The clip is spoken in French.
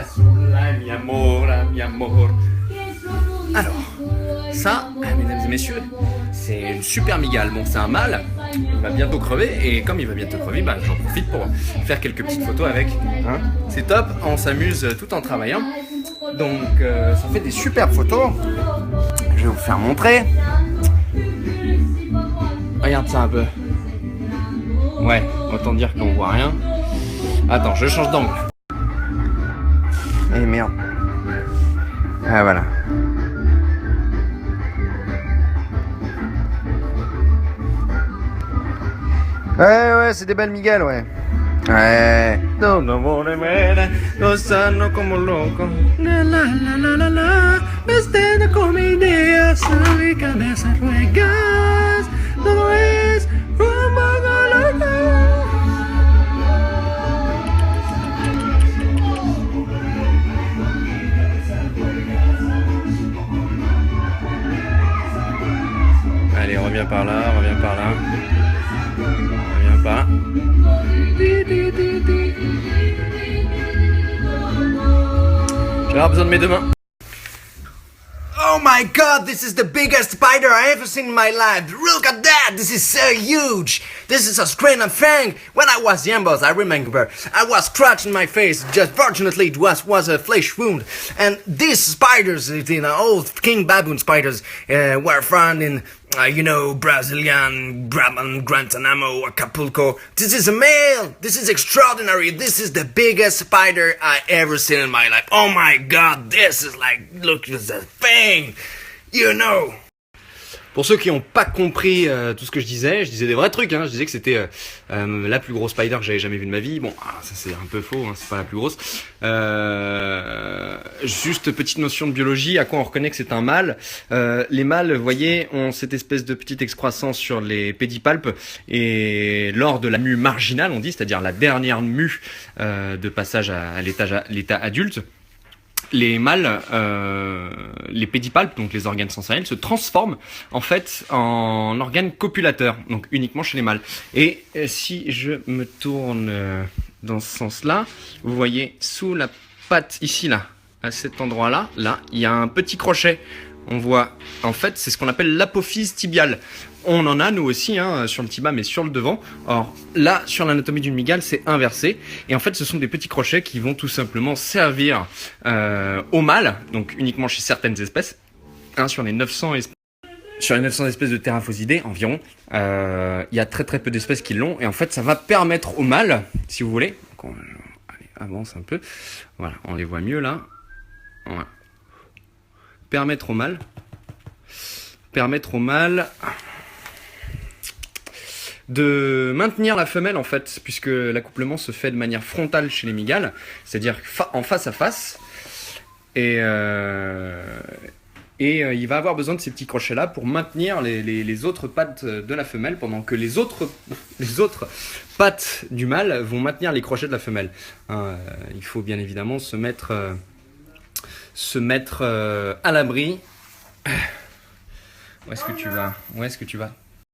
sola, mi amor, mi amor. Alors, ça, mesdames et messieurs, c'est une super migale. Bon, c'est un mâle, il va bientôt crever, et comme il va bientôt crever, bah, j'en profite pour faire quelques petites photos avec. Hein, c'est top, on s'amuse tout en travaillant. Donc, ça fait des superbes photos. Je vais vous faire montrer. Regarde ça un peu. Ouais, autant dire qu'on voit rien. Attends, je change d'angle. Eh merde. Ah voilà. Ouais, c'est des belles migales, ouais. Ouais. Gozando como loco. La la la la la la. Vestido con mi idea, sabe cabeza ruegas. Todo es rumbo a la. Allez, reviens par là, reviens par là. Reviens pas. J'ai besoin de mes deux mains. Oh my god, this is the biggest spider I ever seen in my life. Look at that, this is so huge. This is a screaming thing. When I was young, boss, I remember I was scratching my face. Just fortunately, it was a flesh wound. And these spiders, old king baboon spiders, were found in Brazilian, Guantanamo, Acapulco. This is a male. This is extraordinary. This is the biggest spider I ever seen in my life. Oh my god, this is look at the thing. Pour ceux qui n'ont pas compris tout ce que je disais des vrais trucs, hein. Je disais que c'était la plus grosse spider que j'avais jamais vue de ma vie. Bon, ça c'est un peu faux, hein, c'est pas la plus grosse. Juste petite notion de biologie, à quoi on reconnaît que c'est un mâle. Les mâles, vous voyez, ont cette espèce de petite excroissance sur les pédipalpes, et lors de la mue marginale, on dit, c'est-à-dire la dernière mue de passage à l'état adulte, les mâles, les pédipalpes, donc les organes sensoriels, se transforment en fait en organes copulateurs, donc uniquement chez les mâles. Et si je me tourne dans ce sens-là, vous voyez sous la patte ici, là, à cet endroit-là, là, il y a un petit crochet. On voit, en fait, c'est ce qu'on appelle l'apophyse tibiale. On en a, nous aussi, hein, sur le tibia, mais sur le devant. Or, là, sur l'anatomie d'une mygale, c'est inversé. Et en fait, ce sont des petits crochets qui vont tout simplement servir au mâle, donc uniquement chez certaines espèces. Hein, sur les 900 espèces de Theraphosidés environ, il y a très très peu d'espèces qui l'ont. Et en fait, ça va permettre au mâle, si vous voulez, donc allez, avance un peu. Voilà, on les voit mieux là. Voilà. Permettre au mâle de maintenir la femelle, en fait, puisque l'accouplement se fait de manière frontale chez les mygales, c'est-à-dire en face à face, et il va avoir besoin de ces petits crochets là pour maintenir les autres pattes de la femelle, pendant que les autres pattes du mâle vont maintenir les crochets de la femelle. Il faut bien évidemment se mettre à l'abri. Où est-ce que tu vas?